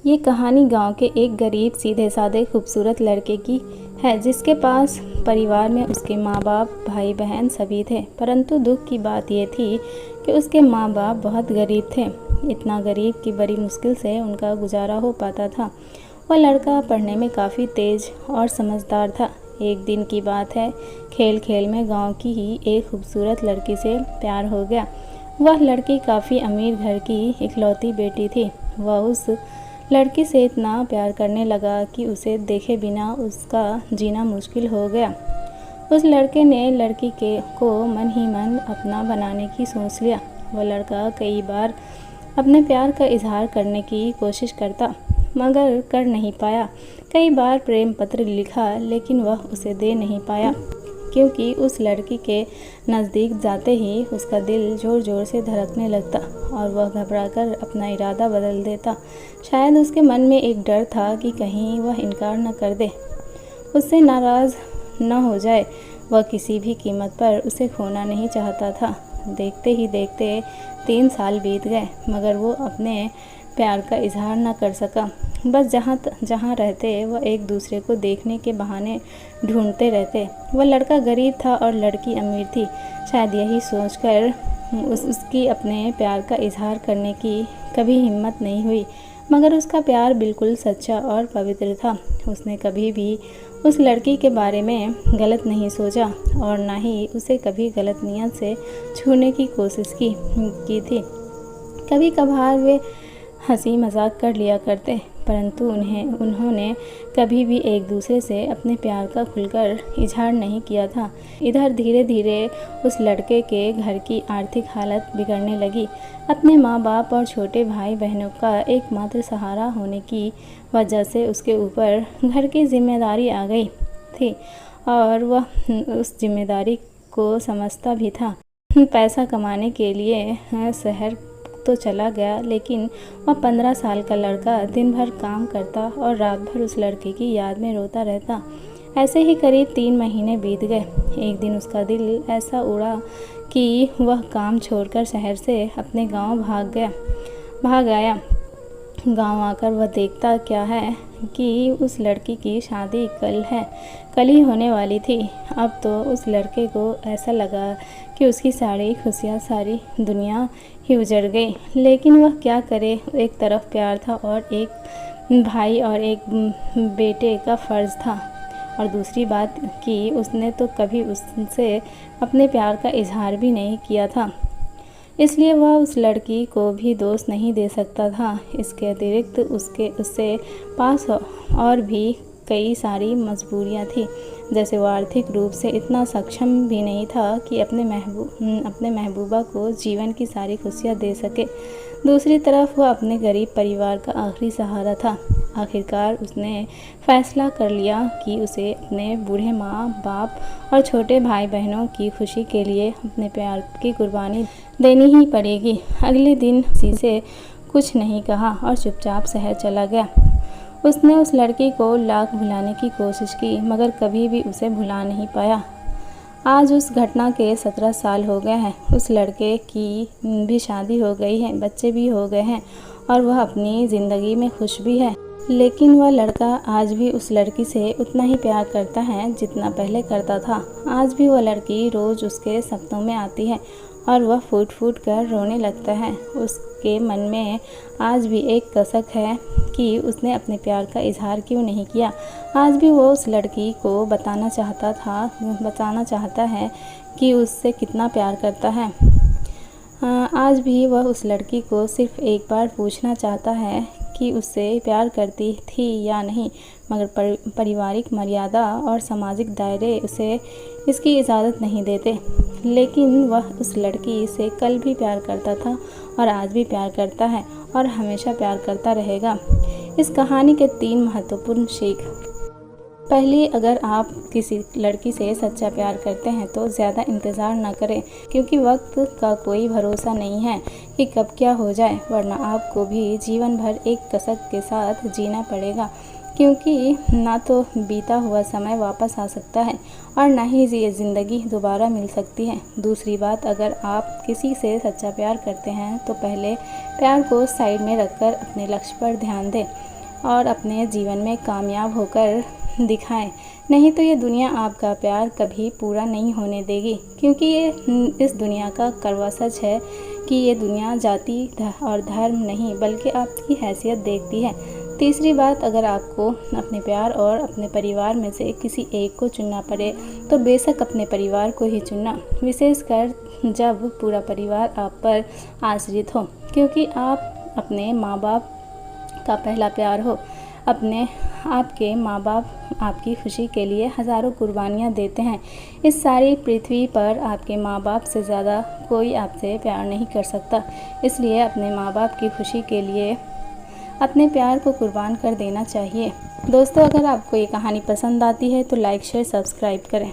ये कहानी गांव के एक गरीब सीधे साधे खूबसूरत लड़के की है जिसके पास परिवार में उसके माँ बाप भाई बहन सभी थे। परंतु दुख की बात यह थी कि उसके माँ बाप बहुत गरीब थे, इतना गरीब कि बड़ी मुश्किल से उनका गुजारा हो पाता था। वह लड़का पढ़ने में काफ़ी तेज और समझदार था। एक दिन की बात है, खेल खेल में गांव की ही एक खूबसूरत लड़की से प्यार हो गया। वह लड़की काफ़ी अमीर घर की इकलौती बेटी थी। वह उस लड़की से इतना प्यार करने लगा कि उसे देखे बिना उसका जीना मुश्किल हो गया। उस लड़के ने लड़की को मन ही मन अपना बनाने की सोच लिया। वह लड़का कई बार अपने प्यार का इजहार करने की कोशिश करता मगर कर नहीं पाया। कई बार प्रेम पत्र लिखा लेकिन वह उसे दे नहीं पाया, क्योंकि उस लड़की के नज़दीक जाते ही उसका दिल ज़ोर ज़ोर से धड़कने लगता और वह घबराकर अपना इरादा बदल देता। शायद उसके मन में एक डर था कि कहीं वह इनकार न कर दे, उससे नाराज़ न हो जाए। वह किसी भी कीमत पर उसे खोना नहीं चाहता था। देखते ही देखते 3 साल बीत गए मगर वो अपने प्यार का इजहार न कर सका। बस जहाँ रहते वह एक दूसरे को देखने के बहाने ढूंढते रहते। वह लड़का गरीब था और लड़की अमीर थी। शायद यही सोचकर उसकी अपने प्यार का इजहार करने की कभी हिम्मत नहीं हुई, मगर उसका प्यार बिल्कुल सच्चा और पवित्र था। उसने कभी भी उस लड़की के बारे में गलत नहीं सोचा और ना ही उसे कभी गलत नियत से छूने की कोशिश की थी। कभी कभार वे हंसी मजाक कर लिया करते, परंतु उन्होंने कभी भी एक दूसरे से अपने प्यार का खुलकर इजहार नहीं किया था। इधर धीरे धीरे उस लड़के के घर की आर्थिक हालत बिगड़ने लगी। अपने माँ बाप और छोटे भाई बहनों का एकमात्र सहारा होने की वजह से उसके ऊपर घर की जिम्मेदारी आ गई थी और वह उस जिम्मेदारी को समझता भी था। पैसा कमाने के लिए शहर तो चला गया, लेकिन वह 15 साल का लड़का दिन भर काम करता और रात भर उस लड़के की याद में रोता रहता। ऐसे ही करीब 3 महीने बीत गए। एक दिन उसका दिल ऐसा उड़ा कि वह काम छोड़कर शहर से अपने गांव भाग आया। गांव आकर वह देखता क्या है कि उस लड़की की शादी कल ही होने वाली थी। अब तो उस लड़के को ऐसा लगा कि उसकी सारी खुशियाँ, सारी दुनिया ही उजड़ गई। लेकिन वह क्या करे, एक तरफ प्यार था और एक भाई और एक बेटे का फ़र्ज़ था, और दूसरी बात कि उसने तो कभी उससे अपने प्यार का इजहार भी नहीं किया था, इसलिए वह उस लड़की को भी दोष नहीं दे सकता था। इसके अतिरिक्त उससे पास और भी कई सारी मजबूरियां थी, जैसे वो आर्थिक रूप से इतना सक्षम भी नहीं था कि अपने महबूबा को जीवन की सारी खुशियां दे सके। दूसरी तरफ वह अपने गरीब परिवार का आखिरी सहारा था। आखिरकार उसने फैसला कर लिया कि उसे अपने बूढ़े माँ बाप और छोटे भाई बहनों की खुशी के लिए अपने प्यार की कुर्बानी देनी ही पड़ेगी। अगले दिन किसी से कुछ नहीं कहा और चुपचाप शहर चला गया। उसने उस लड़की को लाख भुलाने की कोशिश की मगर कभी भी उसे भुला नहीं पाया। आज उस घटना के 17 साल हो गए हैं। उस लड़के की भी शादी हो गई है, बच्चे भी हो गए हैं और वह अपनी ज़िंदगी में खुश भी है। लेकिन वह लड़का आज भी उस लड़की से उतना ही प्यार करता है जितना पहले करता था। आज भी वह लड़की रोज़ उसके सपनों में आती है और वह फूट फूट कर रोने लगता है। उसके मन में आज भी एक कसक है कि उसने अपने प्यार का इजहार क्यों नहीं किया। आज भी वो उस लड़की को बताना चाहता है कि उससे कितना प्यार करता है। आज भी वह उस लड़की को सिर्फ एक बार पूछना चाहता है कि उससे प्यार करती थी या नहीं, मगर पारिवारिक मर्यादा और सामाजिक दायरे उसे इसकी इजाज़त नहीं देते। लेकिन वह उस लड़की से कल भी प्यार करता था और आज भी प्यार करता है और हमेशा प्यार करता रहेगा। इस कहानी के 3 महत्वपूर्ण सीख। पहली, अगर आप किसी लड़की से सच्चा प्यार करते हैं तो ज़्यादा इंतज़ार न करें, क्योंकि वक्त का कोई भरोसा नहीं है कि कब क्या हो जाए, वरना आपको भी जीवन भर एक कसक के साथ जीना पड़ेगा, क्योंकि ना तो बीता हुआ समय वापस आ सकता है और ना ही ये ज़िंदगी दोबारा मिल सकती है। दूसरी बात, अगर आप किसी से सच्चा प्यार करते हैं तो पहले प्यार को साइड में रखकर अपने लक्ष्य पर ध्यान दें। और अपने जीवन में कामयाब होकर दिखाएं। नहीं तो ये दुनिया आपका प्यार कभी पूरा नहीं होने देगी, क्योंकि ये इस दुनिया का कड़वा सच है कि ये दुनिया जाति और धर्म नहीं बल्कि आपकी हैसियत देखती है। तीसरी बात, अगर आपको अपने प्यार और अपने परिवार में से किसी एक को चुनना पड़े तो बेशक अपने परिवार को ही चुनना, विशेषकर जब पूरा परिवार आप पर आश्रित हो, क्योंकि आप अपने माँ बाप का पहला प्यार हो। आपके माँ बाप आपकी खुशी के लिए हज़ारों कुर्बानियाँ देते हैं। इस सारी पृथ्वी पर आपके माँ बाप से ज़्यादा कोई आपसे प्यार नहीं कर सकता। इसलिए अपने माँ बाप की खुशी के लिए अपने प्यार को कुर्बान कर देना चाहिए। दोस्तों, अगर आपको ये कहानी पसंद आती है तो लाइक शेयर सब्सक्राइब करें।